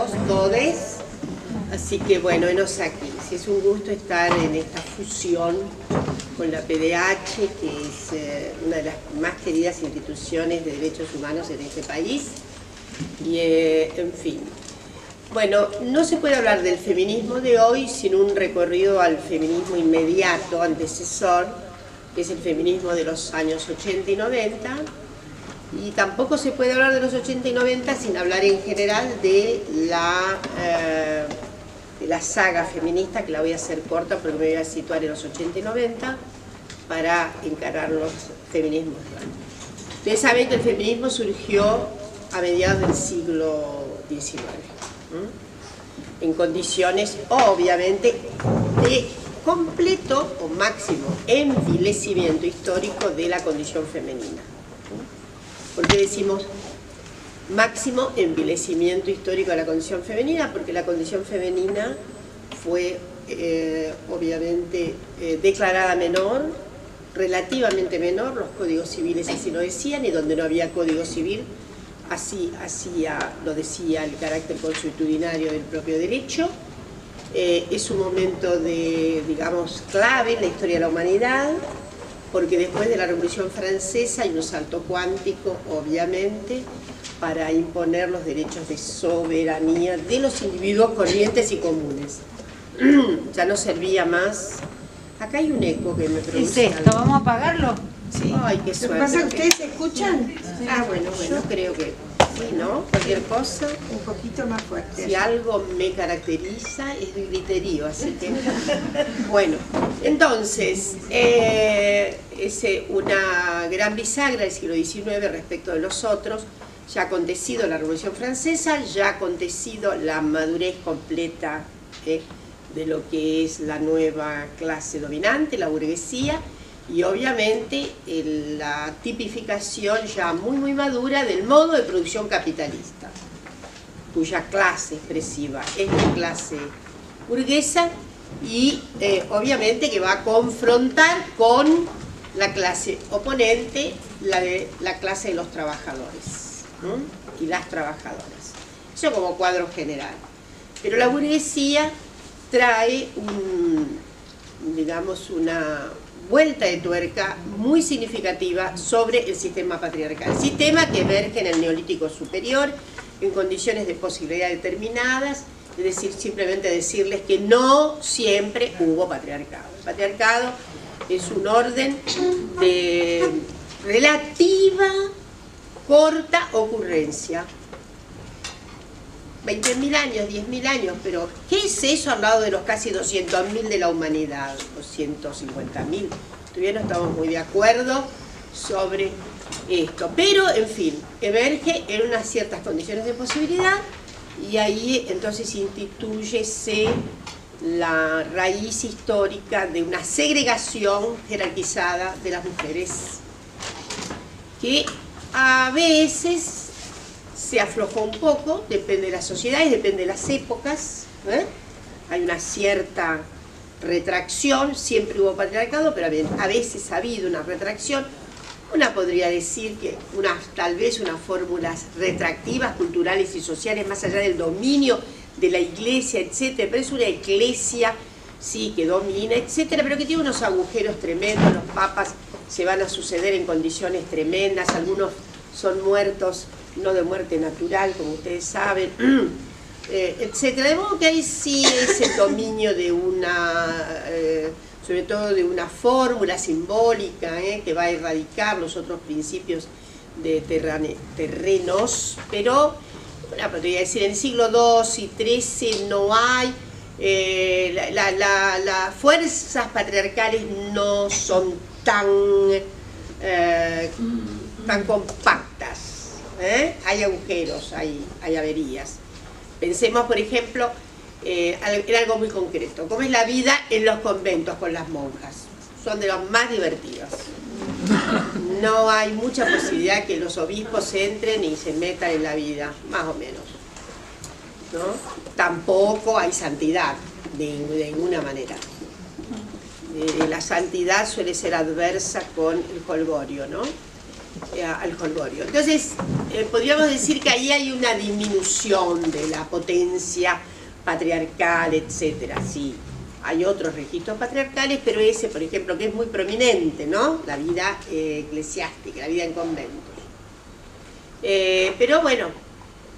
todos, todes. Así que bueno, enos aquí. Es un gusto estar en esta fusión con la PDH, que es una de las más queridas instituciones de derechos humanos en este país. Y en fin. Bueno, no se puede hablar del feminismo de hoy sin un recorrido al feminismo inmediato, antecesor, que es el feminismo de los años 80 y 90. Y tampoco se puede hablar de los 80 y 90 sin hablar en general de la saga feminista, que la voy a hacer corta porque me voy a situar en los 80 y 90 para encarar los feminismos de hoy. Ustedes saben que el feminismo surgió a mediados del siglo XIX, en condiciones obviamente de completo o máximo envilecimiento histórico de la condición femenina. ¿Por qué decimos máximo envilecimiento histórico de la condición femenina? Porque la condición femenina fue obviamente declarada menor, relativamente menor, los códigos civiles así lo decían, y donde no había código civil así lo decía el carácter consuetudinario del propio derecho. Es un momento digamos, clave en la historia de la humanidad, porque después de la Revolución Francesa hay un salto cuántico, obviamente, para imponer los derechos de soberanía de los individuos corrientes y comunes. Ya no servía más. Acá hay un eco que me produce. ¿Es esto? ¿Vamos a apagarlo? Sí. Ay, qué suerte. ¿Qué pasa? ¿Ustedes se escuchan? Sí. Ah, bueno, creo que sí, ¿no? Cualquier cosa. Un poquito más fuerte. Si algo me caracteriza es el griterío, así que... Bueno, entonces, es una gran bisagra del siglo XIX respecto de los otros. Ya ha acontecido la Revolución Francesa, ya ha acontecido la madurez completa de lo que es la nueva clase dominante, la burguesía, y obviamente la tipificación ya muy madura del modo de producción capitalista, cuya clase expresiva es la clase burguesa y obviamente que va a confrontar con la clase oponente, la clase de los trabajadores, ¿no? Y las trabajadoras. Eso como cuadro general. Pero la burguesía trae digamos, una vuelta de tuerca muy significativa sobre el sistema patriarcal. El sistema que emerge en el Neolítico Superior, en condiciones de posibilidad determinadas, es decir, simplemente decirles que no siempre hubo patriarcado. El patriarcado es un orden de relativa corta ocurrencia. 20.000 años, 10.000 años, pero ¿qué es eso al lado de los casi 200.000 de la humanidad? O 150.000. Todavía no estamos muy de acuerdo sobre esto. Pero, en fin, emerge en unas ciertas condiciones de posibilidad y ahí entonces instituyese la raíz histórica de una segregación jerarquizada de las mujeres que a veces se aflojó un poco, depende de las sociedades, depende de las épocas, hay una cierta retracción, siempre hubo patriarcado, pero a veces ha habido una retracción. Una podría decir que tal vez unas fórmulas retractivas, culturales y sociales, más allá del dominio de la iglesia, etcétera, pero es una iglesia, sí, que domina, etcétera, pero que tiene unos agujeros tremendos. Los papas se van a suceder en condiciones tremendas, algunos son muertos, no de muerte natural, como ustedes saben, etcétera. De modo que ahí sí es el dominio de sobre todo de una fórmula simbólica que va a erradicar los otros principios de terrenos, pero podría decir en el siglo II y XIII no hay, las fuerzas patriarcales no son tan compactas. Hay agujeros, hay averías. Pensemos, por ejemplo, en algo muy concreto, como es la vida en los conventos con las monjas. Son de los más divertidos. No hay mucha posibilidad que los obispos entren y se metan en la vida, más o menos, ¿no? Tampoco hay santidad, de ninguna manera. La santidad suele ser adversa con el jolgorio, ¿no? Al jolgorio. Entonces, podríamos decir que ahí hay una disminución de la potencia patriarcal, etcétera. Sí, hay otros registros patriarcales, pero ese, por ejemplo, que es muy prominente, ¿no? La vida eclesiástica, la vida en conventos. Pero bueno,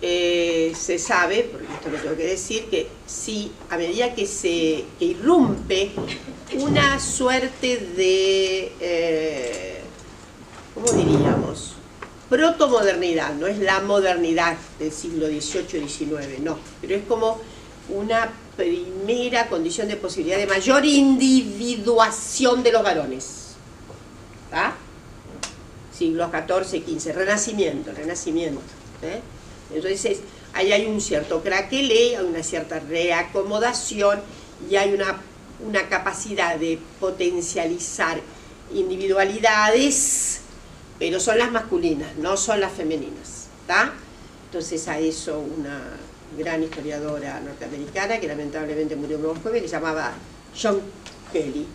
se sabe, porque esto lo tengo que decir, que sí, a medida que irrumpe una suerte de, ¿cómo diríamos?, protomodernidad, no es la modernidad del siglo XVIII y XIX, no, pero es como una primera condición de posibilidad de mayor individuación de los varones. ¿Está? Siglos XIV y XV, Renacimiento. Entonces, ahí hay un cierto craquelé, hay una cierta reacomodación y hay una capacidad de potencializar individualidades, pero son las masculinas, no son las femeninas. ¿Está? Entonces, a eso una gran historiadora norteamericana, que lamentablemente murió muy joven, que se llamaba John Kelly,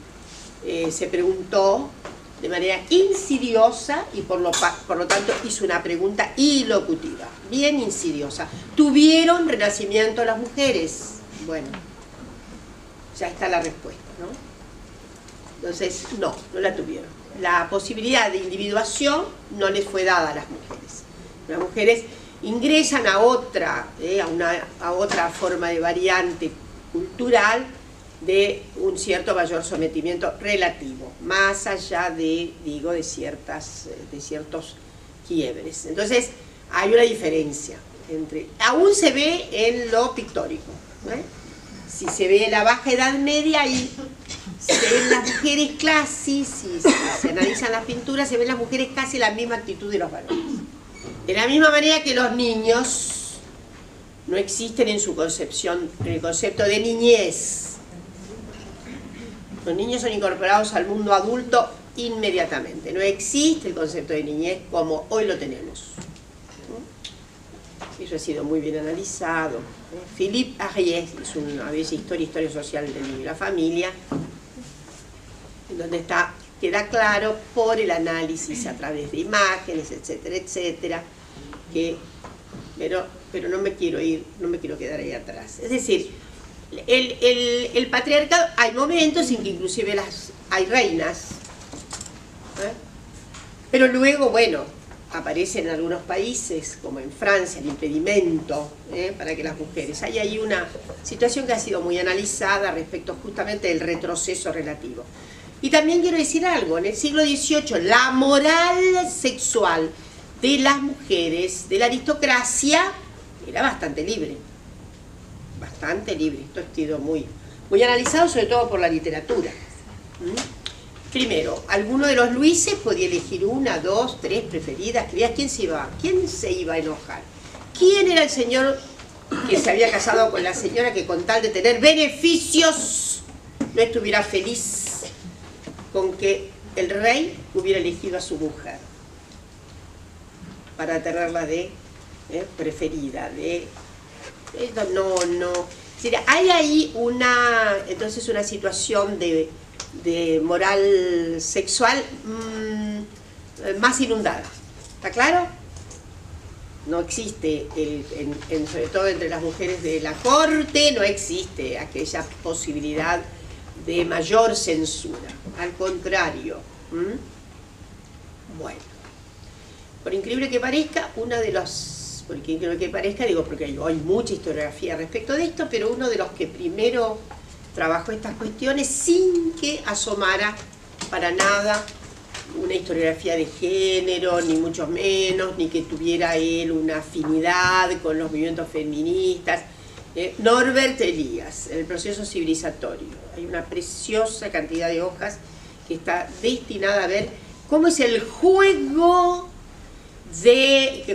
se preguntó de manera insidiosa y por lo tanto hizo una pregunta ilocutiva, bien insidiosa. ¿Tuvieron renacimiento las mujeres? Bueno, ya está la respuesta, ¿no? Entonces, no la tuvieron. La posibilidad de individuación no les fue dada a las mujeres. Las mujeres ingresan a otra forma de variante cultural de un cierto mayor sometimiento relativo, más allá de ciertos quiebres. Entonces, hay una diferencia aún se ve en lo pictórico, ¿eh? Si se ve en la Baja Edad Media, y se ven las mujeres casi, si se analizan las pinturas, se ven las mujeres casi la misma actitud de los varones. De la misma manera que los niños no existen en su concepción, en el concepto de niñez. Los niños son incorporados al mundo adulto inmediatamente. No existe el concepto de niñez como hoy lo tenemos. Eso ha sido muy bien analizado. Philippe Ariès hizo una bella historia social del niño y la familia, en donde queda claro por el análisis a través de imágenes, etcétera, etcétera, pero no me quiero quedar ahí atrás. Es decir, el patriarcado, hay momentos en que inclusive hay reinas, pero luego, bueno, aparece en algunos países, como en Francia, el impedimento para que las mujeres... Hay ahí una situación que ha sido muy analizada respecto justamente del retroceso relativo. Y también quiero decir algo, en el siglo XVIII la moral sexual de las mujeres, de la aristocracia, era bastante libre. Bastante libre. Esto ha sido muy analizado, sobre todo por la literatura. Primero, alguno de los Luises podía elegir una, dos, tres preferidas. ¿Quién se iba a enojar? ¿Quién era el señor que se había casado con la señora que con tal de tener beneficios no estuviera feliz con que el rey hubiera elegido a su mujer para tenerla de preferida? Esto no. Es decir, hay ahí entonces una situación de moral sexual más inundada. ¿Está claro? No existe, sobre todo entre las mujeres de la corte, no existe aquella posibilidad de mayor censura. Al contrario. Bueno, por increíble que parezca, porque hay mucha historiografía respecto de esto, pero uno de los que primero trabajó estas cuestiones sin que asomara para nada una historiografía de género, ni mucho menos, ni que tuviera él una afinidad con los movimientos feministas. Norbert Elias, en el proceso civilizatorio. Hay una preciosa cantidad de hojas que está destinada a ver cómo es el juego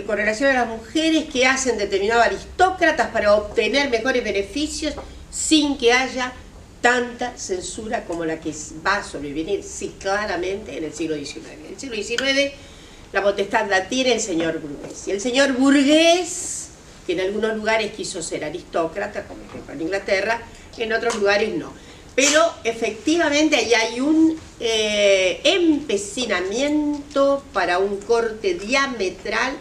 con relación a las mujeres que hacen determinados aristócratas para obtener mejores beneficios sin que haya tanta censura como la que va a sobrevivir, sí, claramente en el siglo XIX. En el siglo XIX la potestad la tiene el señor burgués. Y el señor burgués, que en algunos lugares quiso ser aristócrata, como por ejemplo en Inglaterra, en otros lugares no. Pero efectivamente ahí hay un empecinamiento para un corte diametral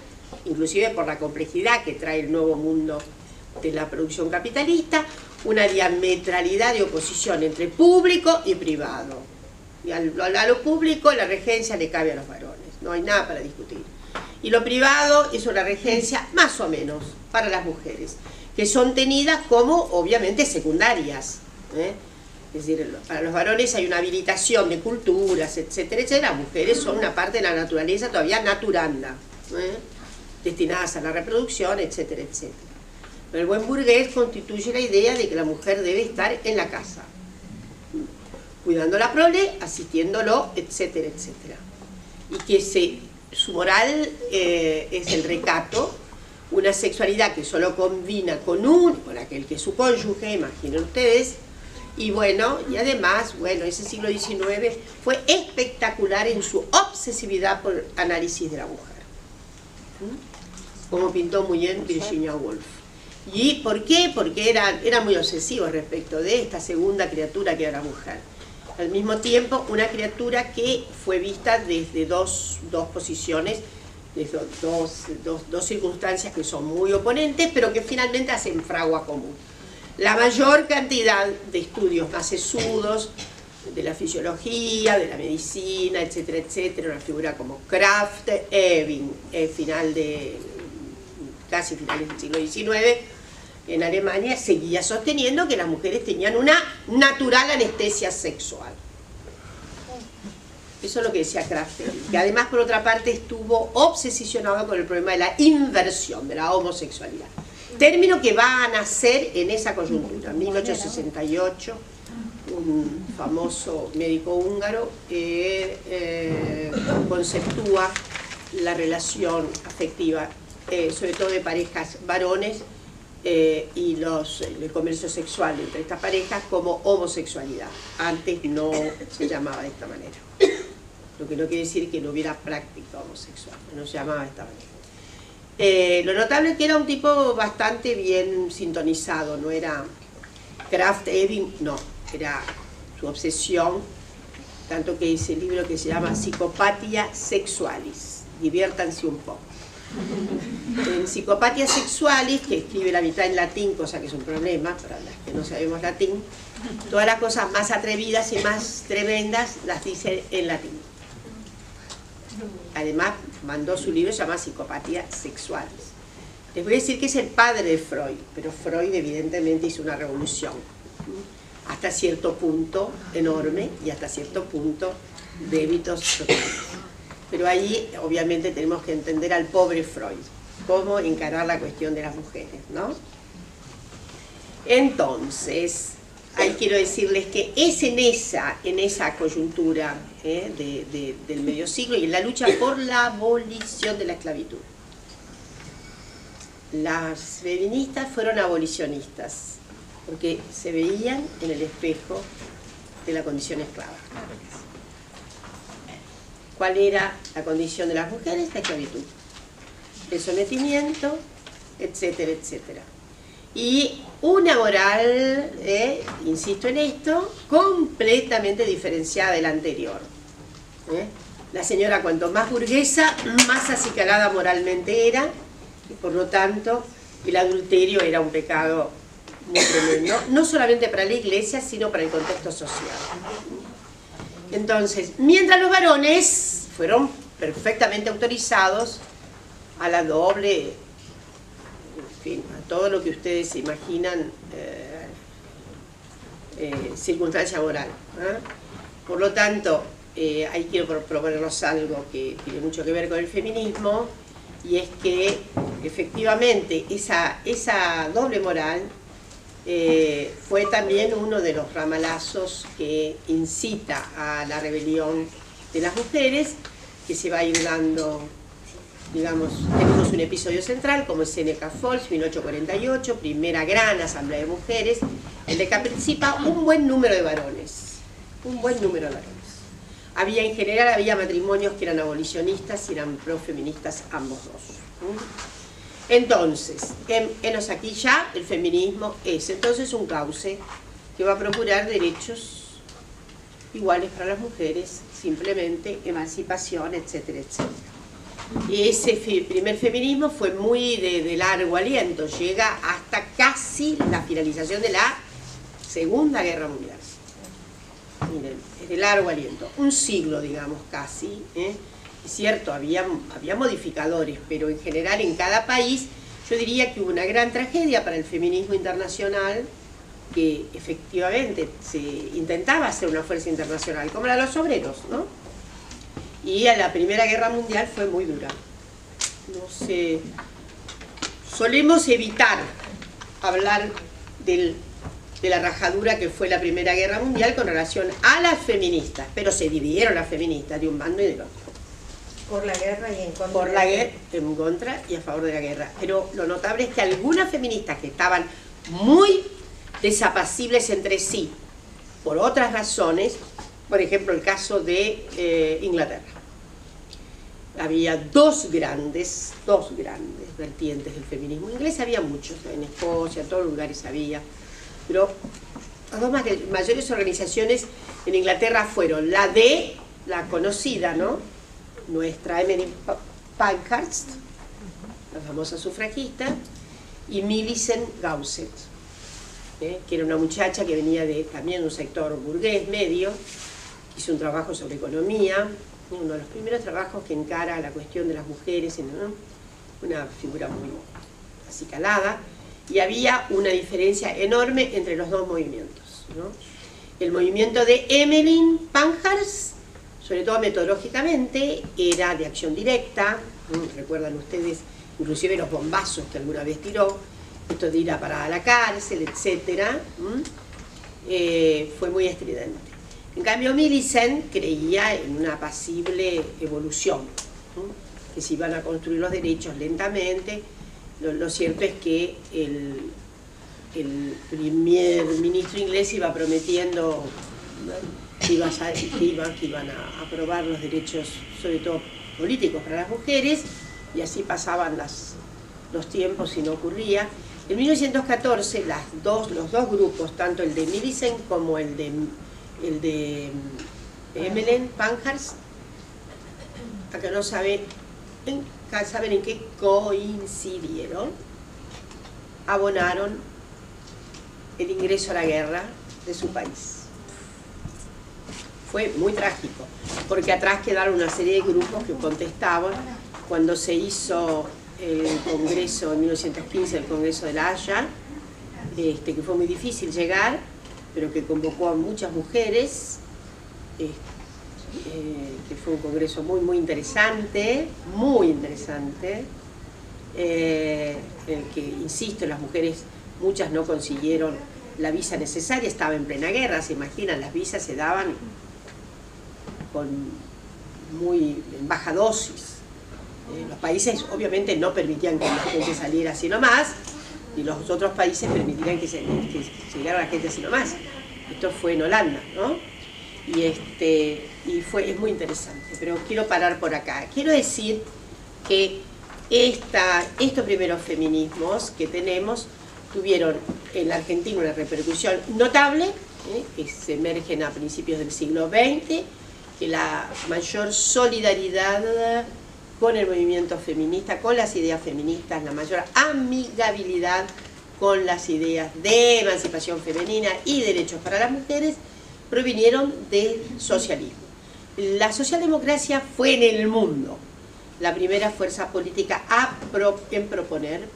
inclusive por la complejidad que trae el nuevo mundo de la producción capitalista, una diametralidad de oposición entre público y privado. Y a lo público la regencia le cabe a los varones, no hay nada para discutir. Y lo privado es una regencia más o menos para las mujeres, que son tenidas como obviamente secundarias, ¿eh? Es decir, para los varones hay una habilitación de culturas, etcétera, etcétera. Las mujeres son una parte de la naturaleza todavía naturanda, ¿eh? Destinadas a la reproducción, etcétera, etcétera. Pero el buen burgués constituye la idea de que la mujer debe estar en la casa, cuidando la prole, asistiéndolo, etcétera, etcétera. Y que su moral es el recato, una sexualidad que solo combina con aquel que es su cónyuge, imaginen ustedes. Y bueno, y además, bueno, ese siglo XIX fue espectacular en su obsesividad por análisis de la mujer, como pintó muy bien Virginia Woolf. ¿Y por qué? Porque eran muy obsesivos respecto de esta segunda criatura que era la mujer. Al mismo tiempo, una criatura que fue vista desde dos posiciones, desde dos circunstancias que son muy oponentes, pero que finalmente hacen fragua común. La mayor cantidad de estudios más sesudos de la fisiología, de la medicina, etcétera, etcétera, una figura como Krafft-Ebing, casi finales del siglo XIX, en Alemania, seguía sosteniendo que las mujeres tenían una natural anestesia sexual. Eso es lo que decía Krafft-Ebing, que además por otra parte estuvo obsesionado con el problema de la inversión, de la homosexualidad. Término que va a nacer en esa coyuntura. En 1868, un famoso médico húngaro conceptúa la relación afectiva, sobre todo de parejas varones, y el comercio sexual entre estas parejas como homosexualidad. Antes no se llamaba de esta manera. Lo que no quiere decir que no hubiera práctica homosexual, no se llamaba de esta manera. Lo notable es que era un tipo bastante bien sintonizado, no era Krafft-Ebing, no, era su obsesión, tanto que hice el libro que se llama Psicopatia Sexualis, diviértanse un poco. En Psicopatia Sexualis, que escribe la mitad en latín, cosa que es un problema para las que no sabemos latín, todas las cosas más atrevidas y más tremendas las dice en latín. Además, mandó su libro, se llama Psicopatía Sexualis. Les voy a decir que es el padre de Freud, pero Freud evidentemente hizo una revolución, hasta cierto punto enorme y hasta cierto punto débitos totales. Pero ahí obviamente tenemos que entender al pobre Freud, cómo encarar la cuestión de las mujeres, ¿no? Entonces, ahí quiero decirles que es en esa coyuntura del medio siglo y en la lucha por la abolición de la esclavitud. Las feministas fueron abolicionistas porque se veían en el espejo de la condición esclava. ¿Cuál era la condición de las mujeres? La esclavitud, el sometimiento, etcétera, etcétera. Y una moral, insisto en esto, completamente diferenciada de la anterior. La señora, cuanto más burguesa, más acicalada moralmente era, y por lo tanto el adulterio era un pecado muy tremendo, no solamente para la iglesia, sino para el contexto social. Entonces, mientras los varones fueron perfectamente autorizados a la doble, en fin, a todo lo que ustedes se imaginan, circunstancia moral. Por lo tanto, ahí quiero proponernos algo que tiene mucho que ver con el feminismo, y es que efectivamente esa doble moral fue también uno de los ramalazos que incita a la rebelión de las mujeres, que se va a ir dando, digamos, tenemos un episodio central como es Seneca Falls, 1848, primera gran asamblea de mujeres, en la que participa un buen número de varones, en general había matrimonios que eran abolicionistas y eran profeministas ambos dos. Entonces, enos aquí ya, el feminismo es entonces un cauce que va a procurar derechos iguales para las mujeres, simplemente emancipación, etcétera, etcétera. ese primer feminismo fue muy de largo aliento, llega hasta casi la finalización de la Segunda Guerra Mundial. Miren, es de largo aliento, un siglo digamos casi, ¿eh? Es cierto, había modificadores, pero en general en cada país yo diría que hubo una gran tragedia para el feminismo internacional, que efectivamente se intentaba hacer una fuerza internacional, como la de los obreros, ¿no? Y a la Primera Guerra Mundial fue muy dura. No sé, solemos evitar hablar de la rajadura que fue la Primera Guerra Mundial con relación a las feministas, pero se dividieron las feministas de un bando y del otro. Por la guerra y en contra. Por la guerra, en contra y a favor de la guerra. Pero lo notable es que algunas feministas que estaban muy desapacibles entre sí, por otras razones, por ejemplo el caso de Inglaterra. Había dos grandes vertientes del feminismo inglés, había muchos, en Escocia, en todos los lugares había, pero las dos mayores organizaciones en Inglaterra fueron la conocida, ¿no?, nuestra Emmeline Pankhurst, la famosa sufragista, y Millicent Gauset, que era una muchacha que venía también de un sector burgués medio, hizo un trabajo sobre economía, uno de los primeros trabajos que encara la cuestión de las mujeres, ¿no?, una figura muy acicalada, y había una diferencia enorme entre los dos movimientos, ¿no? El movimiento de Emmeline Pankhurst, sobre todo metodológicamente, era de acción directa, recuerdan ustedes inclusive los bombazos que alguna vez tiró, esto de ir a parar a la cárcel, etc. Fue muy estridente. En cambio Millicent creía en una apacible evolución, que se iban a construir los derechos lentamente. Lo cierto es que el primer ministro inglés iba prometiendo que iban a aprobar los derechos, sobre todo políticos, para las mujeres, y así pasaban los tiempos y no ocurría. En 1914 los dos grupos, tanto el de Millicent como el de Emmeline Pankhurst, acá no saben en qué coincidieron, abonaron el ingreso a la guerra de su país. Fue muy trágico, porque atrás quedaron una serie de grupos que contestaban. Cuando se hizo el Congreso en 1915, el Congreso de La Haya, que fue muy difícil llegar, pero que convocó a muchas mujeres, que fue un congreso muy interesante, en el que, insisto, las mujeres, muchas no consiguieron la visa necesaria, estaba en plena guerra, se imaginan, las visas se daban en baja dosis. Los países obviamente no permitían que la gente saliera así nomás, y los otros países permitirían que llegara la gente así nomás. Esto fue en Holanda, ¿no? Y es muy interesante, pero quiero parar por acá. Quiero decir que estos primeros feminismos que tenemos tuvieron en la Argentina una repercusión notable, que se emergen a principios del siglo XX, que la mayor solidaridad con el movimiento feminista, con las ideas feministas, la mayor amigabilidad con las ideas de emancipación femenina y derechos para las mujeres, provinieron del socialismo. La socialdemocracia fue en el mundo la primera fuerza política en proponer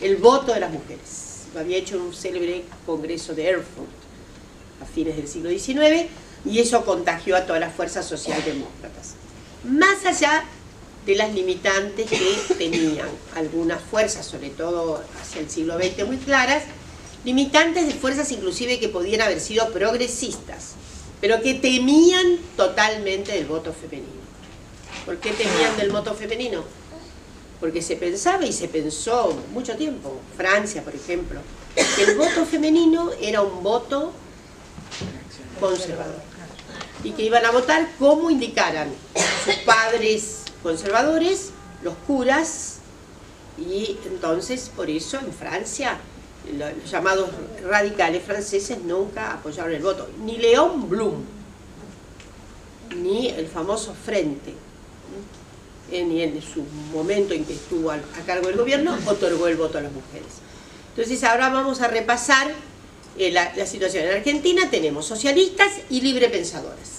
el voto de las mujeres. Lo había hecho en un célebre congreso de Erfurt a fines del siglo XIX, y eso contagió a todas las fuerzas socialdemócratas. Más allá de las limitantes que tenían algunas fuerzas, sobre todo hacia el siglo XX, muy claras, limitantes de fuerzas inclusive que podían haber sido progresistas, pero que temían totalmente del voto femenino. ¿Por qué temían del voto femenino? Porque se pensaba y se pensó mucho tiempo, Francia por ejemplo, que el voto femenino era un voto conservador y que iban a votar como indicaran sus padres conservadores, los curas, y entonces por eso en Francia los llamados radicales franceses nunca apoyaron el voto, ni Léon Blum, ni el famoso Frente. y en su momento en que estuvo a cargo del gobierno, otorgó el voto a las mujeres. Entonces ahora vamos a repasar la situación. En Argentina tenemos socialistas y librepensadoras.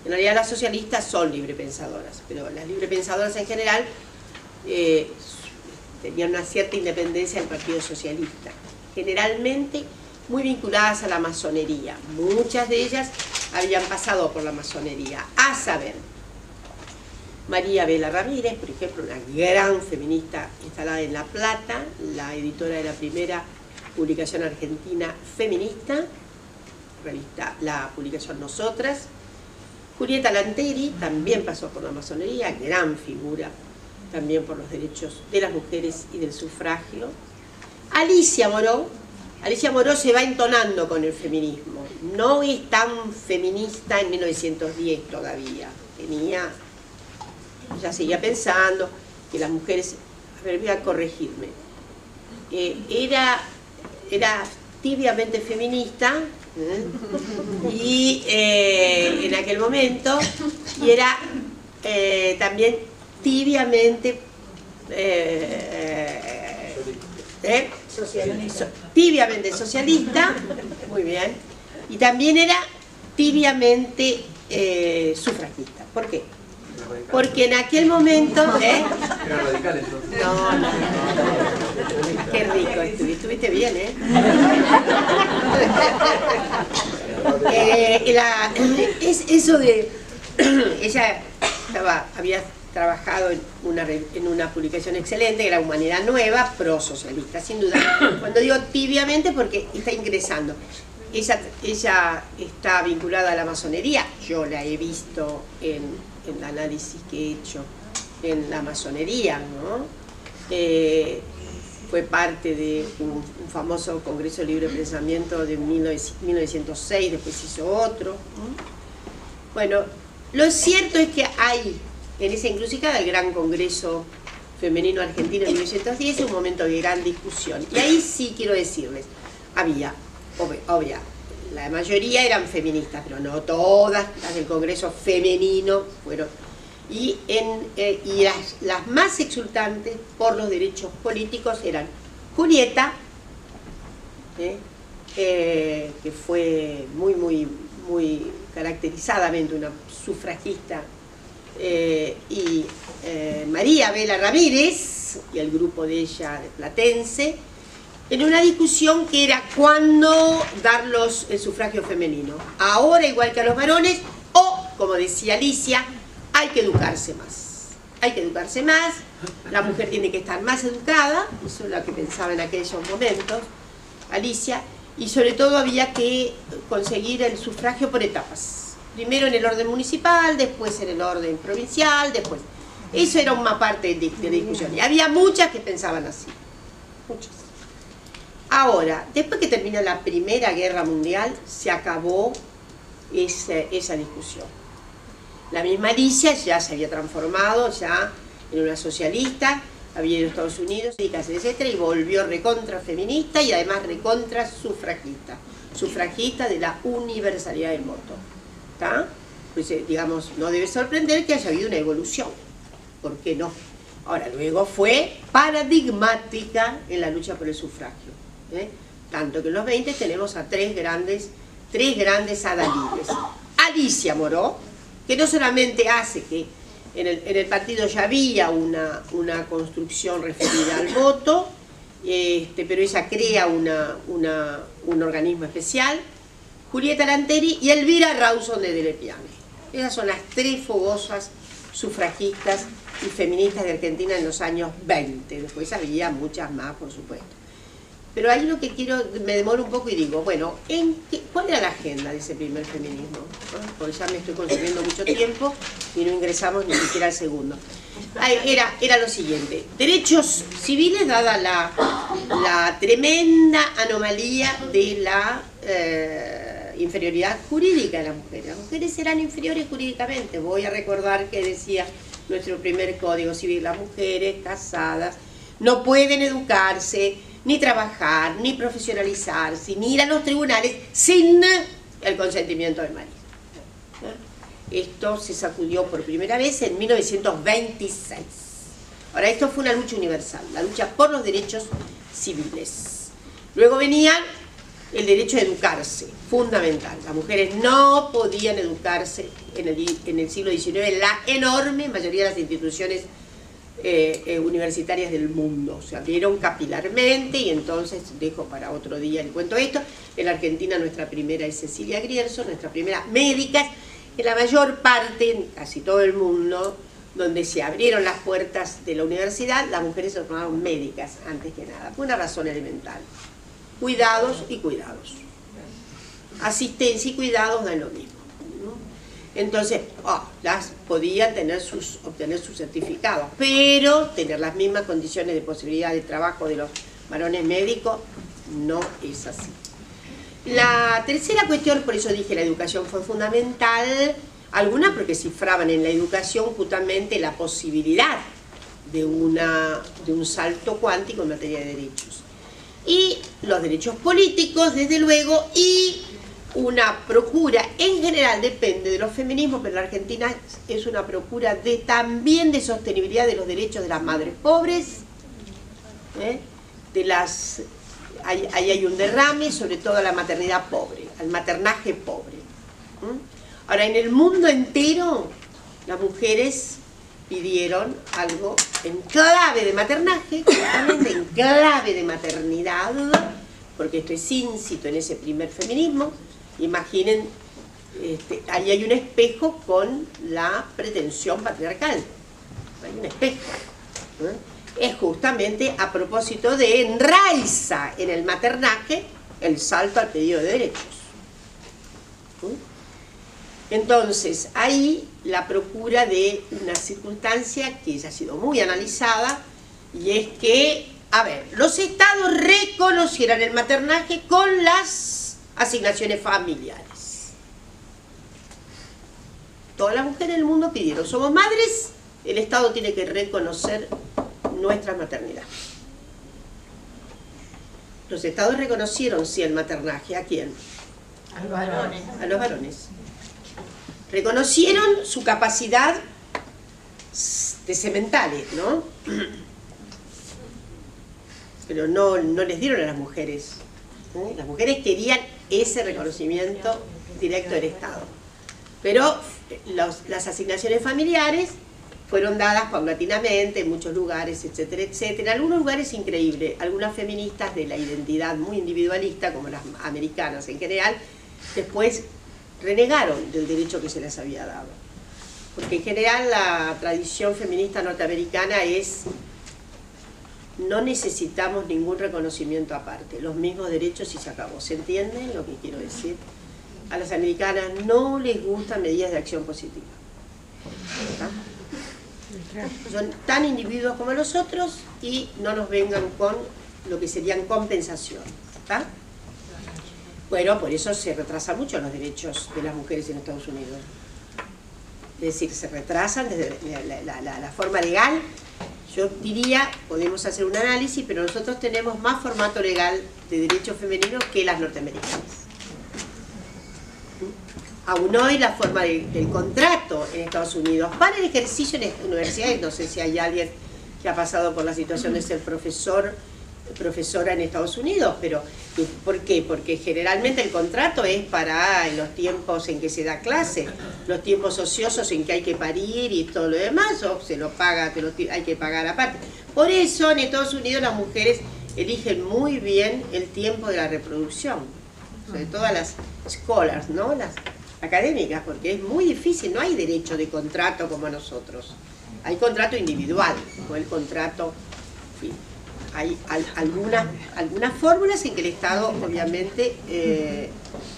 En realidad las socialistas son librepensadoras, pero las librepensadoras en general tenían una cierta independencia del Partido Socialista, generalmente muy vinculadas a la masonería. Muchas de ellas habían pasado por la masonería, a saber, María Vela Ramírez, por ejemplo, una gran feminista instalada en La Plata, la editora de la primera publicación argentina feminista, la publicación Nosotras. Julieta Lanteri también pasó por la masonería, gran figura también por los derechos de las mujeres y del sufragio. Alicia Moró se va entonando con el feminismo, no es tan feminista en 1910 todavía, ya seguía pensando que las mujeres, a ver, voy a corregirme, era tibiamente feminista, y en aquel momento, y era también tibiamente tibiamente socialista, muy bien, y también era tibiamente sufragista. ¿Por qué? Porque en aquel momento... Era radical entonces. No. Qué rico, estuviste bien, eso de... Ella había trabajado en una publicación excelente, que era Humanidad Nueva, pro-socialista, sin duda. Cuando digo tibiamente, porque está ingresando. Ella está vinculada a la masonería, yo la he visto en el análisis que he hecho en la masonería, ¿no? Fue parte de un famoso Congreso de Libre Pensamiento de 1906, después hizo otro. Bueno, lo cierto es que hay en esa encrucijada el Gran Congreso Femenino Argentino de 1910, un momento de gran discusión. Y ahí sí quiero decirles, había, obvia, la mayoría eran feministas, pero no todas las del Congreso Femenino fueron. Y las más exultantes por los derechos políticos eran Julieta, que fue muy caracterizadamente una sufragista, y María Vela Ramírez y el grupo de ella de Platense, en una discusión que era cuándo darlos el sufragio femenino, ahora igual que a los varones, o, como decía Alicia, hay que educarse más. Hay que educarse más, la mujer tiene que estar más educada, eso es lo que pensaba en aquellos momentos Alicia, y sobre todo había que conseguir el sufragio por etapas. Primero en el orden municipal, después en el orden provincial, después. Eso era una parte de discusión. Y había muchas que pensaban así. Muchas. Ahora, después que terminó la Primera Guerra Mundial, se acabó esa discusión. La misma Alicia ya se había transformado ya en una socialista, había ido a Estados Unidos, etcétera, y volvió recontra feminista y además recontra sufragista. Sufragista de la universalidad del voto. ¿Está? Pues, digamos, no debe sorprender que haya habido una evolución. ¿Por qué no? Ahora, luego fue paradigmática en la lucha por el sufragio. Tanto que en los 20 tenemos a tres grandes adalides. Alicia Moró, que no solamente hace que en el partido ya había una construcción referida al voto, pero ella crea un organismo especial, Julieta Lanteri y Elvira Rawson de Delepiane. Esas son las tres fogosas sufragistas y feministas de Argentina en los años 20. Después había muchas más, por supuesto. Pero ahí lo que quiero, me demoro un poco y digo, bueno, ¿cuál era la agenda de ese primer feminismo? Porque ya me estoy consumiendo mucho tiempo y no ingresamos ni siquiera al segundo. Era lo siguiente: derechos civiles, dada la tremenda anomalía de la inferioridad jurídica de las mujeres. Las mujeres eran inferiores jurídicamente. Voy a recordar que decía nuestro primer Código Civil: las mujeres casadas no pueden educarse, ni trabajar, ni profesionalizarse, ni ir a los tribunales sin el consentimiento del marido. esto se sacudió por primera vez en 1926. Ahora, esto fue una lucha universal, la lucha por los derechos civiles. Luego venía el derecho a educarse, fundamental. Las mujeres no podían educarse en el siglo XIX en la enorme mayoría de las instituciones universitarias del mundo. Se abrieron capilarmente y entonces, dejo para otro día el cuento esto, en la Argentina nuestra primera es Cecilia Grierson, nuestra primera médica. En la mayor parte, en casi todo el mundo, donde se abrieron las puertas de la universidad, las mujeres se formaron médicas antes que nada, por una razón elemental. Cuidados y cuidados. Asistencia y cuidados dan lo mismo, ¿no? Entonces, las podían obtener sus certificados, pero tener las mismas condiciones de posibilidad de trabajo de los varones médicos no es así. La tercera cuestión, por eso dije la educación fue fundamental, algunas porque cifraban en la educación justamente la posibilidad de un salto cuántico en materia de derechos. Y los derechos políticos, desde luego, y una procura, en general depende de los feminismos, pero en la Argentina es una procura también de sostenibilidad de los derechos de las madres pobres, ahí hay un derrame, sobre todo a la maternidad pobre, al maternaje pobre. Ahora, en el mundo entero, las mujeres pidieron algo en clave de maternaje, justamente en clave de maternidad, porque esto es íncito en ese primer feminismo. Imaginen, ahí hay un espejo con la pretensión patriarcal, hay un espejo. Es justamente a propósito de enraiza en el maternaje el salto al pedido de derechos. Entonces, ahí la procura de una circunstancia que ya ha sido muy analizada, y es que, los estados reconocieran el maternaje con las asignaciones familiares. Todas las mujeres del mundo pidieron, somos madres, el Estado tiene que reconocer nuestra maternidad. Los estados reconocieron, sí, el maternaje. ¿A quién? A los varones. A los varones. Reconocieron su capacidad de sementales, ¿no? Pero no les dieron a las mujeres. Las mujeres querían ese reconocimiento directo del Estado. Pero las asignaciones familiares fueron dadas paulatinamente en muchos lugares, etcétera, etcétera. En algunos lugares increíble. Algunas feministas de la identidad muy individualista, como las americanas en general, después renegaron del derecho que se les había dado. Porque en general la tradición feminista norteamericana es: no necesitamos ningún reconocimiento aparte, los mismos derechos y se acabó. ¿Se entiende lo que quiero decir? A las americanas no les gustan medidas de acción positiva. ¿Está? Son tan individuos como los otros y no nos vengan con lo que serían compensación. ¿Está? Bueno, por eso se retrasan mucho los derechos de las mujeres en Estados Unidos. Es decir, se retrasan desde la forma legal. Yo diría, podemos hacer un análisis, pero nosotros tenemos más formato legal de derechos femeninos que las norteamericanas. Aún hoy la forma del contrato en Estados Unidos para el ejercicio en universidades, no sé si hay alguien que ha pasado por la situación de ser profesora en Estados Unidos, pero ¿por qué? Porque generalmente el contrato es para los tiempos en que se da clase, los tiempos ociosos en que hay que parir y todo lo demás, o se lo paga, hay que pagar aparte. Por eso en Estados Unidos las mujeres eligen muy bien el tiempo de la reproducción, sobre todo las scholars, ¿no? Las académicas, porque es muy difícil, no hay derecho de contrato como nosotros, hay contrato individual, no el contrato, en fin. Hay algunas fórmulas en que el Estado obviamente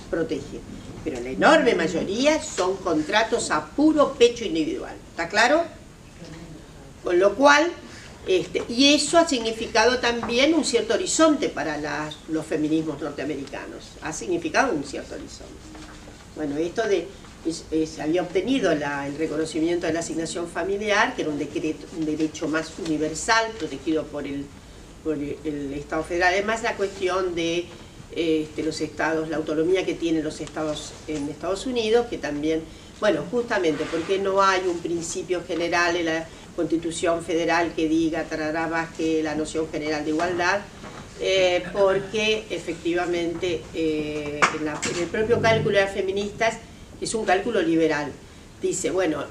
protege, pero la enorme mayoría son contratos a puro pecho individual, ¿está claro? Con lo cual, y eso ha significado también un cierto horizonte para los feminismos norteamericanos, ha significado un cierto horizonte. Bueno, esto se había obtenido el reconocimiento de la asignación familiar, que era un derecho más universal, protegido por el Estado federal. Además, la cuestión de los estados, la autonomía que tienen los estados en Estados Unidos, que también Bueno, justamente porque no hay un principio general en la Constitución Federal que diga tarará más que la noción general de igualdad, porque efectivamente en el propio cálculo de las feministas es un cálculo liberal. Dice, bueno,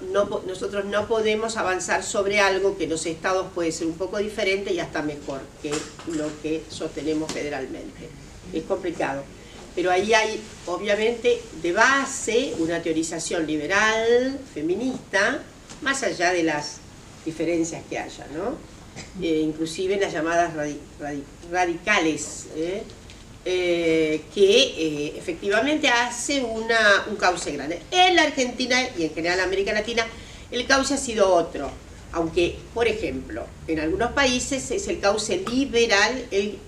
nosotros no podemos avanzar sobre algo que en los estados puede ser un poco diferente y hasta mejor que lo que sostenemos federalmente. Es complicado. Pero ahí hay, obviamente, de base una teorización liberal, feminista, más allá de las diferencias que haya, ¿no? Inclusive las llamadas radicales, que efectivamente hace un cauce grande. En la Argentina y en general en América Latina el cauce ha sido otro, aunque por ejemplo en algunos países es el cauce liberal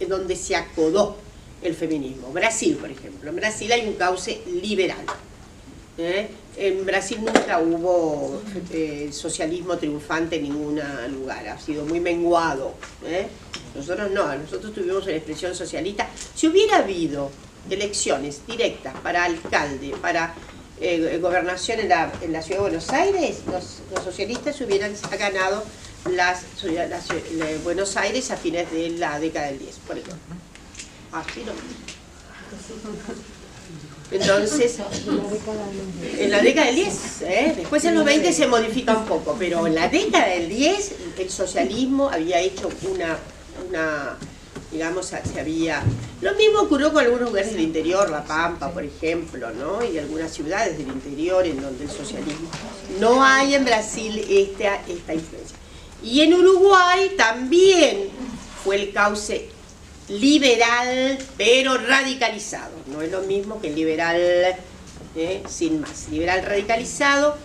donde se acodó el feminismo. Brasil, por ejemplo, en Brasil hay un cauce liberal. En Brasil nunca hubo socialismo triunfante en ningún lugar, ha sido muy menguado. Nosotros no, nosotros tuvimos una expresión socialista. Si hubiera habido elecciones directas para alcalde, para gobernación en la ciudad de Buenos Aires, los socialistas hubieran ganado Buenos Aires a fines de la década del 10, por ejemplo. Así no. Entonces, en la década del 10, después en los 20 se modifica un poco, pero en la década del 10 el socialismo había hecho digamos, se había... Lo mismo ocurrió con algunos lugares del interior, La Pampa, por ejemplo, ¿no? Y algunas ciudades del interior en donde el socialismo... No hay en Brasil esta influencia. Y en Uruguay también fue el cauce liberal, pero radicalizado. No es lo mismo que el liberal sin más. Liberal radicalizado.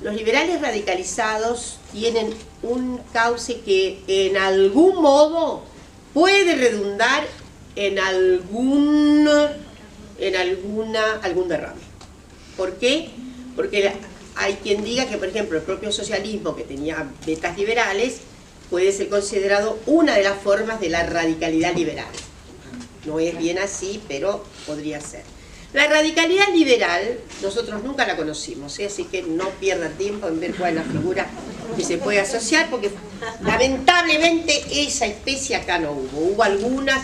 Los liberales radicalizados tienen un cauce que en algún modo puede redundar en algún derrame. ¿Por qué? Porque hay quien diga que, por ejemplo, el propio socialismo, que tenía vetas liberales, puede ser considerado una de las formas de la radicalidad liberal. No es bien así, pero podría ser. La radicalidad liberal, nosotros nunca la conocimos, así que no pierdan tiempo en ver cuál es la figura que se puede asociar, porque lamentablemente esa especie acá no hubo. Hubo algunas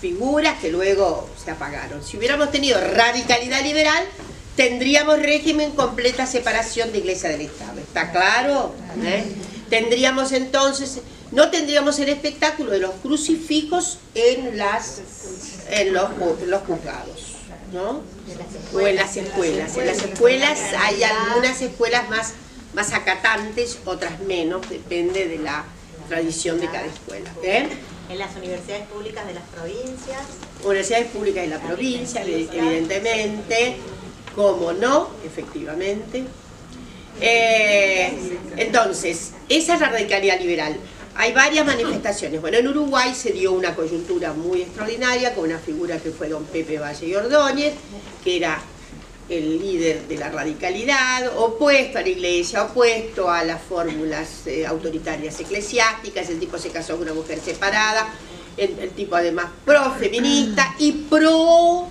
figuras que luego se apagaron. Si hubiéramos tenido radicalidad liberal, tendríamos régimen, completa separación de Iglesia del Estado. ¿Está claro? Tendríamos entonces, no tendríamos el espectáculo de los crucifijos en los juzgados, ¿no? O en las escuelas. En las escuelas hay algunas escuelas más acatantes, otras menos, depende de la tradición de cada escuela. En las universidades públicas de las provincias. Universidades públicas de la provincia, evidentemente, como no, efectivamente. Entonces, esa es la radicalidad liberal. Hay varias manifestaciones. Bueno, en Uruguay se dio una coyuntura muy extraordinaria con una figura que fue don Pepe Valle y Ordóñez, que era el líder de la radicalidad, opuesto a la Iglesia, opuesto a las fórmulas autoritarias eclesiásticas. El tipo se casó con una mujer separada, el tipo además pro-feminista y pro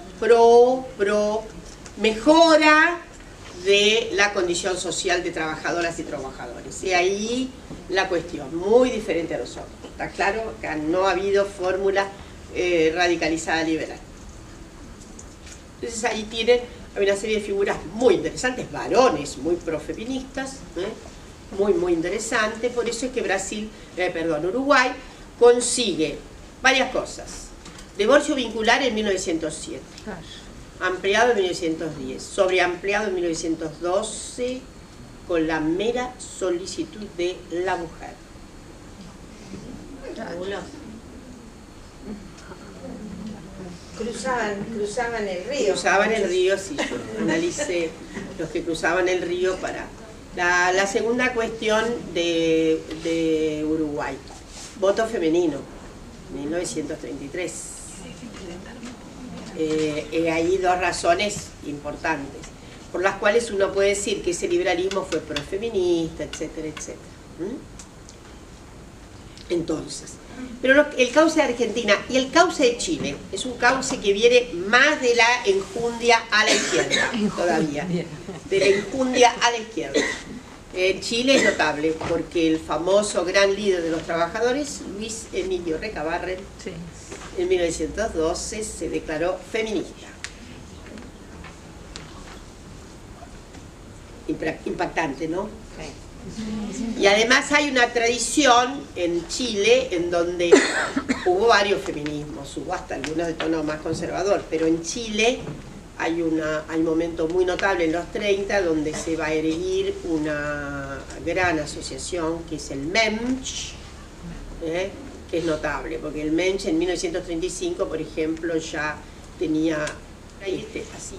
mejora de la condición social de trabajadoras y trabajadores. Y ahí la cuestión, muy diferente a nosotros. Está claro que no ha habido fórmula radicalizada liberal. Entonces ahí tienen una serie de figuras muy interesantes, varones muy profeministas, muy interesante. Por eso es que Uruguay consigue varias cosas. Divorcio vincular en 1907. Ampliado en 1910, sobreampliado en 1912 con la mera solicitud de la mujer. Cruzaban el río. Cruzaban el río, sí, yo analicé los que cruzaban el río para... La segunda cuestión de Uruguay, voto femenino, 1933. Hay dos razones importantes por las cuales uno puede decir que ese liberalismo fue profeminista, etcétera, etcétera. Entonces, pero el cauce de Argentina y el cauce de Chile es un cauce que viene más de la enjundia a la izquierda todavía. de la enjundia a la izquierda. En Chile es notable porque el famoso gran líder de los trabajadores, Luis Emilio Recabarren, Sí. en 1912 se declaró feminista. Impactante, ¿no? Y además hay una tradición en Chile en donde hubo varios feminismos, hubo hasta algunos de tono más conservador, pero en Chile hay un momento muy notable en los 30 donde se va a erigir una gran asociación que es el MEMCH, que es notable, porque el MEMCH en 1935, por ejemplo, ya tenía,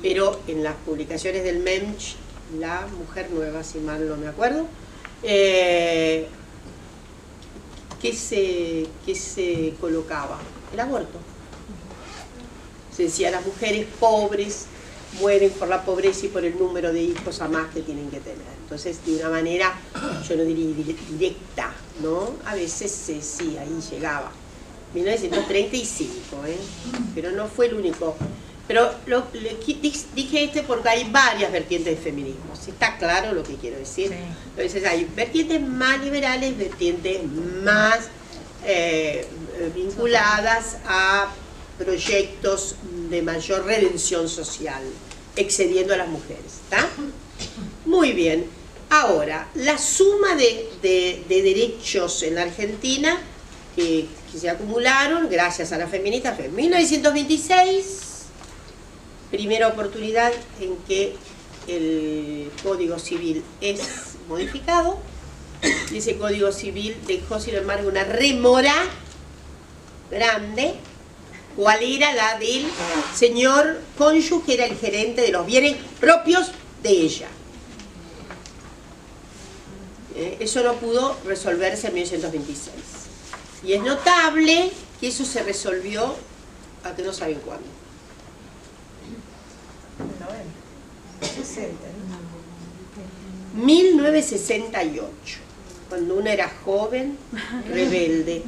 pero en las publicaciones del MEMCH, La Mujer Nueva, si mal no me acuerdo, ¿qué se colocaba? El aborto. Se decía, las mujeres pobres mueren por la pobreza y por el número de hijos a más que tienen que tener. Entonces, de una manera, yo no diría directa, ¿no? A veces sí, ahí llegaba. 1935, pero no fue el único. Pero dije porque hay varias vertientes de feminismo. ¿Está claro lo que quiero decir? Sí. Entonces hay vertientes más liberales, vertientes más vinculadas a proyectos de mayor redención social, excediendo a las mujeres. ¿Está? Muy bien. Ahora, la suma de derechos en la Argentina que se acumularon gracias a las feministas fue en 1926, primera oportunidad en que el Código Civil es modificado, y ese Código Civil dejó, sin embargo, una rémora grande. ¿Cuál era? La del señor cónyuge, que era el gerente de los bienes propios de ella. Eso no pudo resolverse en 1926. Y es notable que eso se resolvió a que no saben cuándo. 1968, cuando uno era joven, rebelde,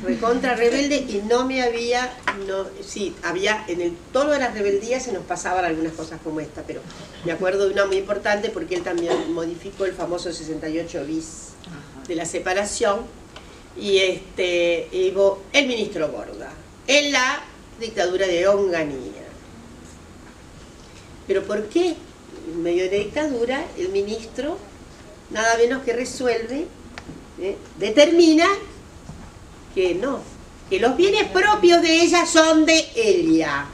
recontra rebelde, y no me había, sí, había, en el tono de las rebeldías se nos pasaban algunas cosas como esta, pero me acuerdo de una muy importante porque él también modificó el famoso 68 bis de la separación, y el ministro Borda, en la dictadura de Onganía. ¿Pero por qué? En medio de la dictadura, el ministro, nada menos que resuelve, determina que no, que los bienes propios de ella son de ella.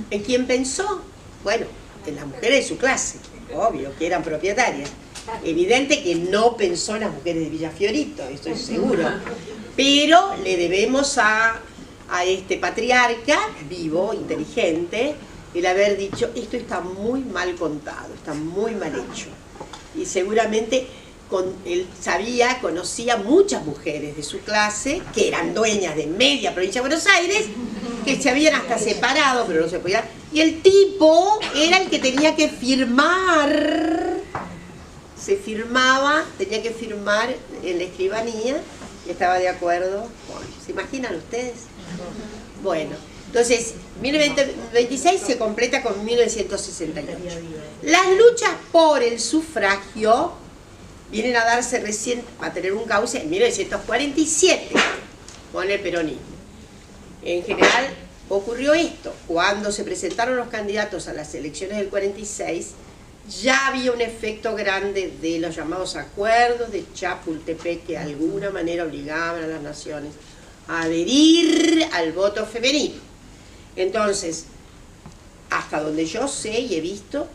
¿En quién pensó? Bueno, en las mujeres de su clase, obvio que eran propietarias. Evidente que no pensó en las mujeres de Villa Fiorito, estoy seguro. Pero le debemos a este patriarca, vivo, inteligente, el haber dicho, esto está muy mal contado, está muy mal hecho. Y seguramente él conocía muchas mujeres de su clase, que eran dueñas de media provincia de Buenos Aires, que se habían hasta separado, pero no se podía. Y el tipo era el que tenía que firmar, tenía que firmar en la escribanía, y estaba de acuerdo. ¿Se imaginan ustedes? Bueno, entonces, 1926 se completa con 1968. Las luchas por el sufragio vienen a darse recién, a tener un cauce en 1947, con el peronismo. En general, ocurrió esto. Cuando se presentaron los candidatos a las elecciones del 46, ya había un efecto grande de los llamados acuerdos de Chapultepec, que de alguna manera obligaban a las naciones a adherir al voto femenino. Entonces, hasta donde yo sé y he visto,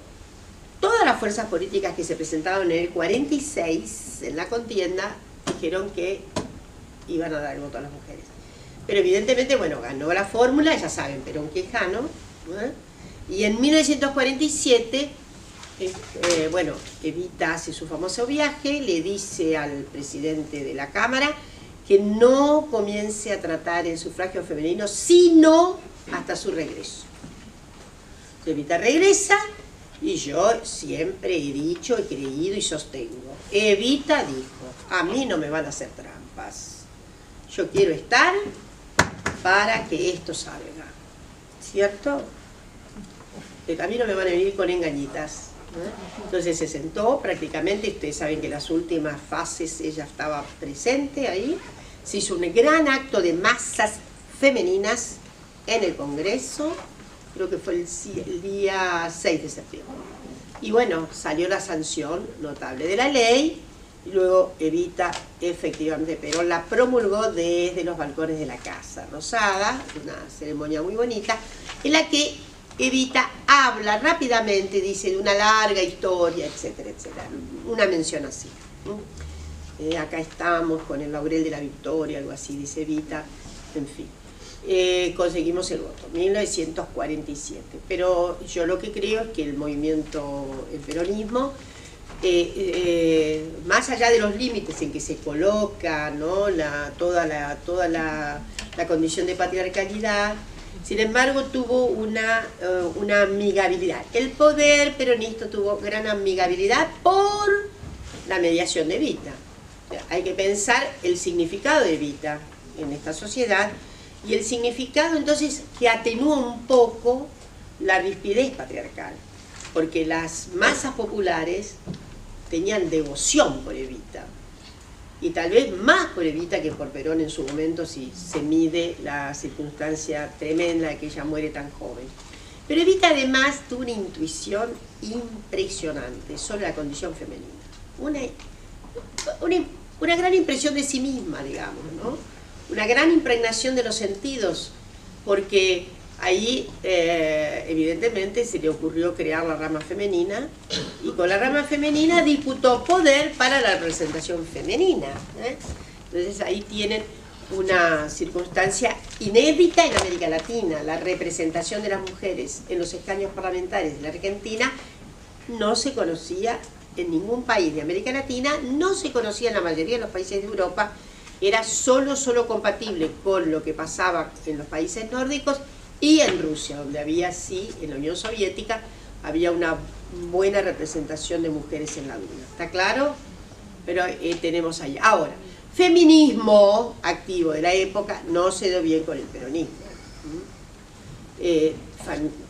todas las fuerzas políticas que se presentaron en el 46, en la contienda, dijeron que iban a dar el voto a las mujeres. Pero evidentemente, bueno, ganó la fórmula, ya saben, Perón Quijano, y en 1947, bueno, Evita hace su famoso viaje, le dice al presidente de la Cámara que no comience a tratar el sufragio femenino, sino hasta su regreso. Evita regresa, y yo siempre he dicho, he creído y sostengo, Evita dijo, a mí no me van a hacer trampas, yo quiero estar para que esto salga, ¿cierto? a mí no me van a venir con engañitas. Entonces se sentó prácticamente, ustedes saben que en las últimas fases ella estaba presente ahí, se hizo un gran acto de masas femeninas en el Congreso, creo que fue el día 6 de septiembre. Y bueno, salió la sanción notable de la ley, y luego Evita, efectivamente, Perón la promulgó desde los balcones de la Casa Rosada, una ceremonia muy bonita, en la que Evita habla rápidamente, dice de una larga historia, etcétera, etcétera. Una mención así. Acá estamos con el laurel de la victoria, algo así, dice Evita, en fin. Conseguimos el voto, 1947. Pero yo lo que creo es que el movimiento, el peronismo, más allá de los límites en que se coloca, ¿no? toda la condición de patriarcalidad, sin embargo tuvo una amigabilidad. El poder peronista tuvo gran amigabilidad por la mediación de Evita. Hay que pensar el significado de Evita en esta sociedad y el significado entonces que atenúa un poco la rispidez patriarcal, porque las masas populares tenían devoción por Evita, y tal vez más por Evita que por Perón en su momento, si se mide la circunstancia tremenda de que ella muere tan joven. Pero Evita además tuvo una intuición impresionante sobre la condición femenina, una gran impresión de sí misma, digamos, ¿no? Una gran impregnación de los sentidos, porque ahí evidentemente se le ocurrió crear la rama femenina, y con la rama femenina disputó poder para la representación femenina. Entonces ahí tienen una circunstancia inédita en América Latina. La representación de las mujeres en los escaños parlamentarios de la Argentina no se conocía en ningún país de América Latina, no se conocía en la mayoría de los países de Europa, era solo compatible con lo que pasaba en los países nórdicos y en Rusia, donde había, sí, en la Unión Soviética, había una buena representación de mujeres en la Duma. ¿Está claro? Pero tenemos ahí. Ahora, feminismo activo de la época no se dio bien con el peronismo.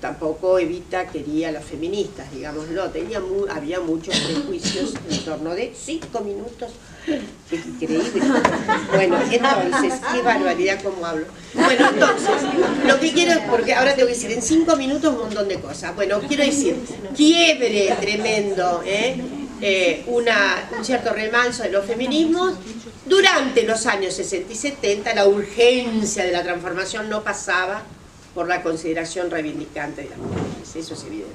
Tampoco Evita quería a las feministas, digámoslo. Había muchos prejuicios en torno de 5 minutos. ¡Qué increíble! Bueno, entonces, qué barbaridad como hablo. Bueno, entonces, lo que quiero, porque ahora te voy a decir en 5 minutos un montón de cosas. Bueno, quiero decir, quiebre tremendo, un cierto remanso de los feminismos. Durante los años 60 y 70, la urgencia de la transformación no pasaba por la consideración reivindicante de las mujeres, eso es evidente.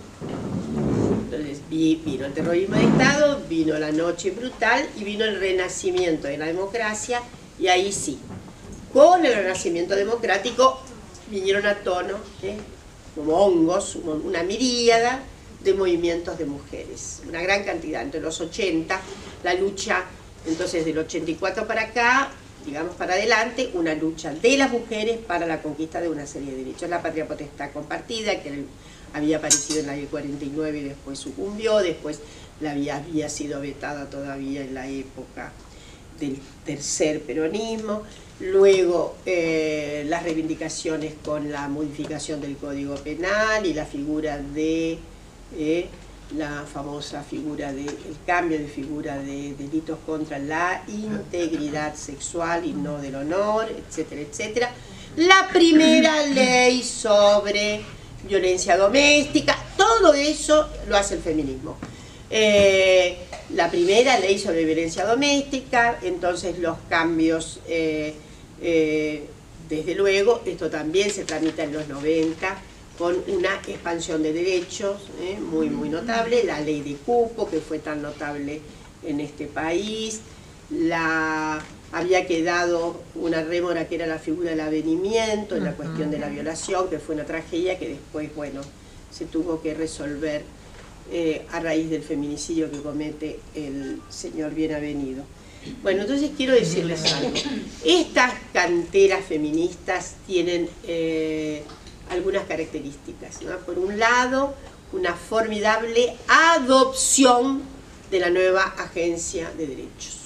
Entonces vino el terrorismo de Estado, vino la noche brutal y vino el renacimiento de la democracia, y ahí sí, con el renacimiento democrático vinieron a tono, como hongos, una miríada de movimientos de mujeres, una gran cantidad. Entre los 80, la lucha, entonces del 84 para acá, digamos para adelante, una lucha de las mujeres para la conquista de una serie de derechos. La patria potestad compartida, que había aparecido en la ley 49 y después sucumbió, después había sido vetada todavía en la época del tercer peronismo, luego las reivindicaciones con la modificación del Código Penal y la figura de la famosa figura el cambio de figura de delitos contra la integridad sexual y no del honor, etcétera, etcétera. La primera ley sobre violencia doméstica, todo eso lo hace el feminismo. La primera ley sobre violencia doméstica, entonces los cambios, desde luego, esto también se tramita en los 90, con una expansión de derechos muy notable, la ley de cupo, que fue tan notable en este país, había quedado una rémora que era la figura del avenimiento, en la cuestión de la violación, que fue una tragedia que después, bueno, se tuvo que resolver a raíz del feminicidio que comete el señor Bienavenido. Bueno, entonces quiero decirles algo. Estas canteras feministas tienen algunas características, ¿no? Por un lado, una formidable adopción de la nueva Agencia de Derechos.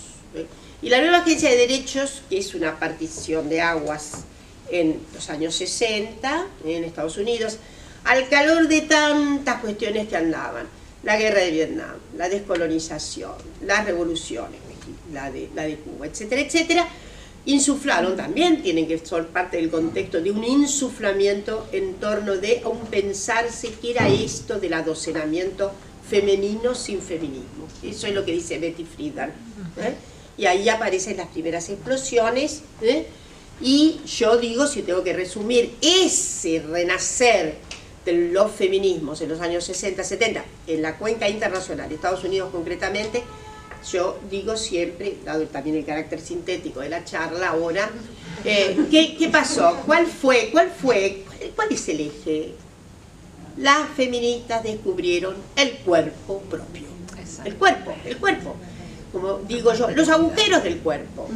Y la nueva Agencia de Derechos, que es una partición de aguas en los años 60 en Estados Unidos, al calor de tantas cuestiones que andaban, la guerra de Vietnam, la descolonización, las revoluciones, la de Cuba, etcétera, etcétera, insuflaron también, tienen que ser parte del contexto de un insuflamiento en torno de un pensarse que era esto del adocenamiento femenino sin feminismo. Eso es lo que dice Betty Friedan. Y ahí aparecen las primeras explosiones, y yo digo, si tengo que resumir, ese renacer de los feminismos en los años 60, 70, en la cuenca internacional, Estados Unidos concretamente, yo digo siempre, dado también el carácter sintético de la charla ahora, ¿qué pasó? ¿Cuál es el eje? Las feministas descubrieron el cuerpo propio. El cuerpo. Como digo yo, los agujeros del cuerpo.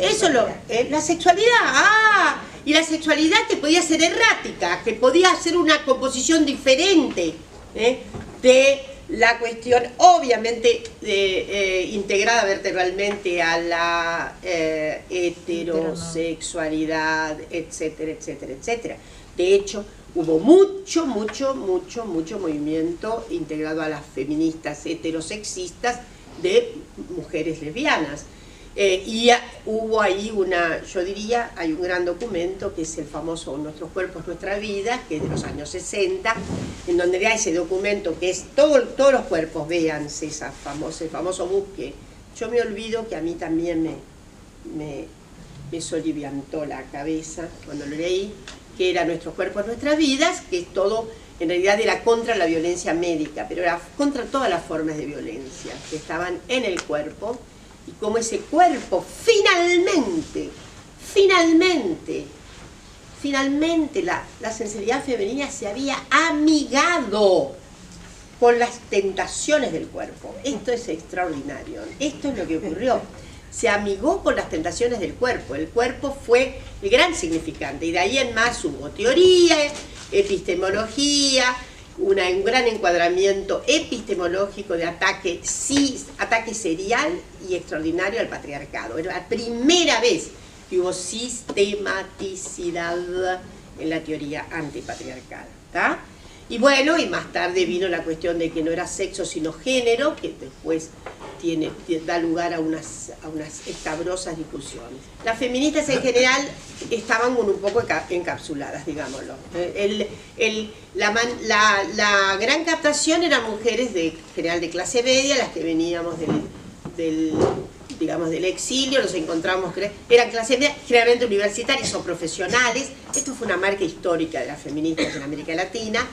Eso la sexualidad. Y la sexualidad que podía ser errática, que podía ser una composición diferente de la cuestión, obviamente integrada vertebralmente a la heterosexualidad, etcétera, etcétera, etcétera. De hecho, hubo mucho movimiento integrado a las feministas heterosexistas de mujeres lesbianas. Y hubo ahí yo diría, hay un gran documento que es el famoso Nuestros cuerpos, nuestras vidas, que es de los años 60, en donde hay ese documento que es todos los cuerpos, véanse ese famoso busque. Yo me olvido que a mí también me soliviantó la cabeza cuando lo leí, que era Nuestros cuerpos, nuestras vidas, que es todo, en realidad era contra la violencia médica, pero era contra todas las formas de violencia que estaban en el cuerpo, y cómo ese cuerpo finalmente la sensibilidad femenina se había amigado con las tentaciones del cuerpo. Esto es extraordinario, esto es lo que ocurrió. Se amigó con las tentaciones del cuerpo. El cuerpo fue el gran significante, y de ahí en más hubo teoría, epistemología, un gran encuadramiento epistemológico de ataque serial y extraordinario al patriarcado. Era la primera vez que hubo sistematicidad en la teoría antipatriarcal, ¿tá? Y bueno, y más tarde vino la cuestión de que no era sexo sino género, que después da lugar a unas escabrosas discusiones. Las feministas en general estaban un poco encapsuladas, digámoslo. La gran captación eran mujeres general de clase media, las que veníamos del exilio, los encontramos, eran clase media, generalmente universitarias o profesionales. Esto fue una marca histórica de las feministas en América Latina,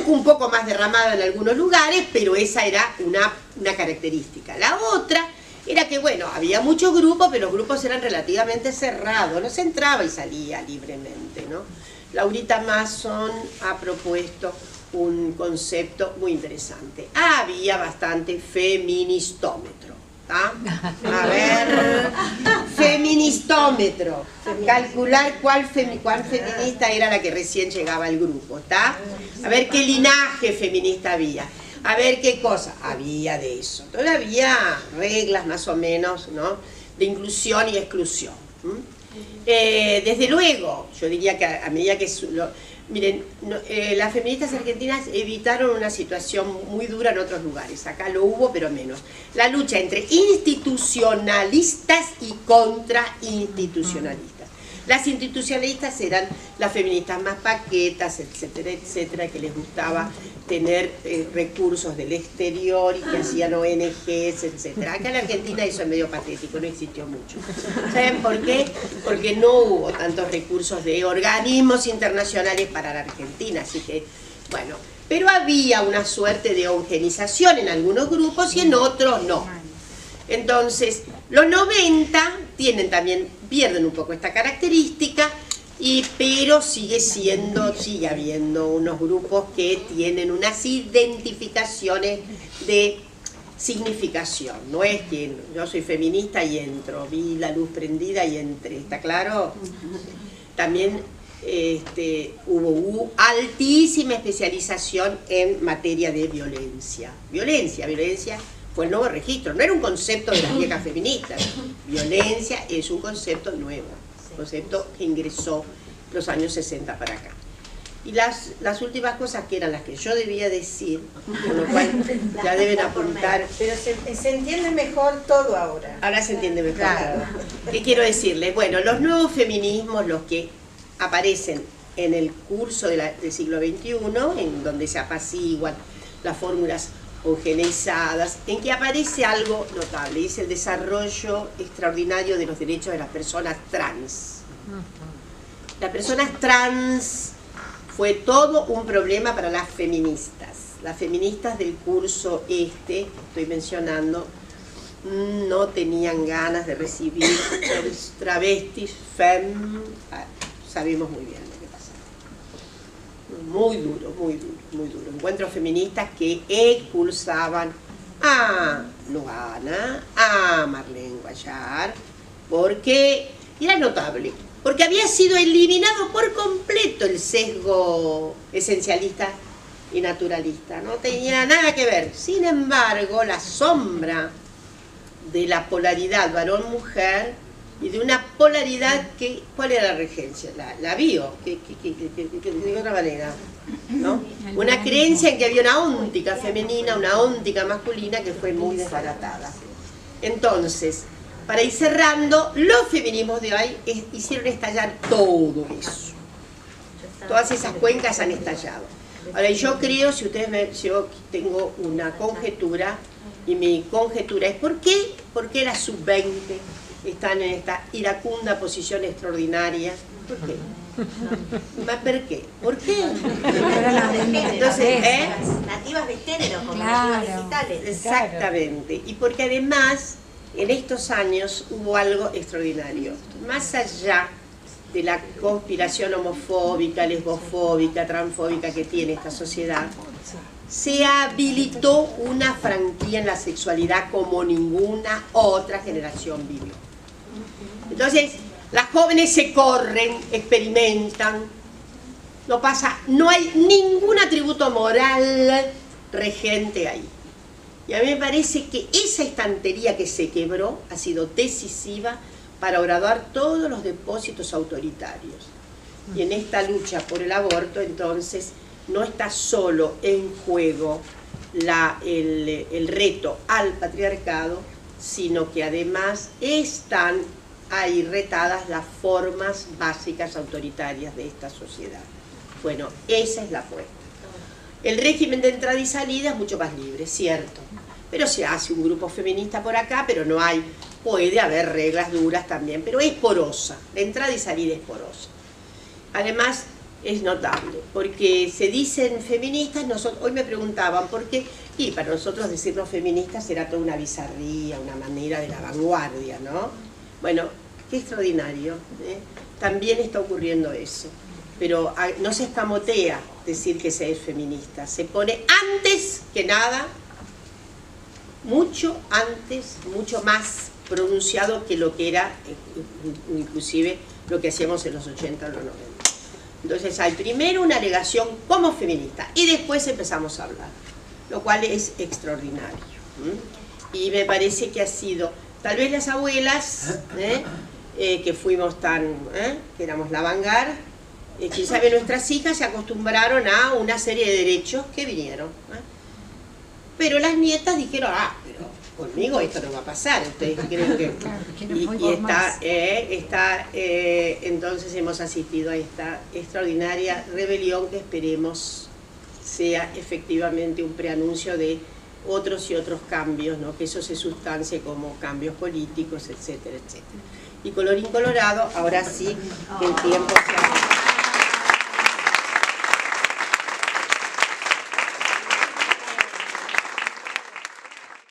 un poco más derramada en algunos lugares, pero esa era una característica. La otra era que, bueno, había muchos grupos, pero los grupos eran relativamente cerrados, no se entraba y salía libremente, ¿no? Laurita Mason ha propuesto un concepto muy interesante. Había bastante feministómetro. A ver, feministómetro, calcular cuál feminista era la que recién llegaba al grupo, ¿está? A ver qué linaje feminista había, a ver qué cosa había de eso. Todavía reglas más o menos, ¿no?, de inclusión y exclusión. Desde luego, yo diría que a medida que miren, las feministas argentinas evitaron una situación muy dura en otros lugares. Acá lo hubo, pero menos. La lucha entre institucionalistas y contrainstitucionalistas. Las institucionalistas eran las feministas más paquetas, etcétera, etcétera, que les gustaba tener recursos del exterior y que hacían ONGs, etcétera. Acá en la Argentina eso es medio patético, no existió mucho. ¿Saben por qué? Porque no hubo tantos recursos de organismos internacionales para la Argentina, así que, bueno, pero había una suerte de homogenización en algunos grupos y en otros no. Entonces, los 90 pierden un poco esta característica, pero sigue habiendo unos grupos que tienen unas identificaciones de significación. No es que yo soy feminista y entro, vi la luz prendida y entré, ¿está claro? También hubo altísima especialización en materia de violencia. Violencia fue el nuevo registro, no era un concepto de las viejas feministas. Violencia es un concepto nuevo, un concepto que ingresó los años 60 para acá. Y las últimas cosas que eran las que yo debía decir, con lo cual ya deben apuntar. Pero se entiende mejor todo ahora. Ahora se entiende mejor. Claro. ¿Qué quiero decirles? Bueno, los nuevos feminismos, los que aparecen en el curso del siglo XXI, en donde se apaciguan las fórmulas homogeneizadas, en que aparece algo notable, y es el desarrollo extraordinario de los derechos de las personas trans. Las personas trans fue todo un problema para las feministas. Las feministas del curso estoy mencionando, no tenían ganas de recibir los travestis, sabemos muy bien lo que pasaba. Muy duro, muy duro, muy duro. Encuentros feministas que expulsaban a Luana, a Marlene Guayar, porque era notable. Porque había sido eliminado por completo el sesgo esencialista y naturalista. No tenía nada que ver. Sin embargo, la sombra de la polaridad varón-mujer y de una polaridad que... ¿Cuál era la regencia? La bio, de otra manera, ¿no? Una creencia en que había una óntica femenina, una óntica masculina que fue muy desbaratada. Entonces, para ir cerrando, los feminismos de hoy hicieron estallar todo eso. Todas esas cuencas han estallado. Ahora, yo creo, si ustedes ven, yo tengo una conjetura, y mi conjetura es ¿por qué las sub-20 están en esta iracunda posición extraordinaria? ¿Por qué? ¿Por qué? ¿Por qué? Entonces, nativas de género, como Claro. nativas digitales. Exactamente. Y porque además, en estos años hubo algo extraordinario. Más allá de la conspiración homofóbica, lesbofóbica, transfóbica que tiene esta sociedad, se habilitó una franquía en la sexualidad como ninguna otra generación vivió. Entonces, las jóvenes se corren, experimentan, no hay ningún atributo moral regente ahí. Y a mí me parece que esa estantería que se quebró ha sido decisiva para graduar todos los depósitos autoritarios. Y en esta lucha por el aborto, entonces, no está solo en juego el reto al patriarcado, sino que además están ahí retadas las formas básicas autoritarias de esta sociedad. Bueno, esa es la apuesta. El régimen de entrada y salida es mucho más libre, cierto, pero se hace un grupo feminista por acá, pero no hay, puede haber reglas duras también, pero es porosa, la entrada y salida es porosa. Además, es notable, porque se dicen feministas, hoy me preguntaban por qué, y para nosotros decirnos feministas era toda una bizarría, una manera de la vanguardia, ¿no? Bueno, qué extraordinario, ¿eh? También está ocurriendo eso, pero no se escamotea decir que se es feminista, se pone antes que nada, mucho antes, mucho más pronunciado que lo que era, inclusive lo que hacíamos en los 80 o los 90. Entonces hay primero una alegación como feminista y después empezamos a hablar, lo cual es extraordinario. Y me parece que ha sido, tal vez las abuelas, que fuimos que éramos la vanguardia, quién sabe, nuestras hijas se acostumbraron a una serie de derechos que vinieron. Pero las nietas dijeron, pero conmigo esto no va a pasar, ustedes creen que... Entonces hemos asistido a esta extraordinaria rebelión que esperemos sea efectivamente un preanuncio de otros y otros cambios, ¿no? Que eso se sustancie como cambios políticos, etcétera, etcétera. Y colorín colorado, ahora sí, el tiempo se ha...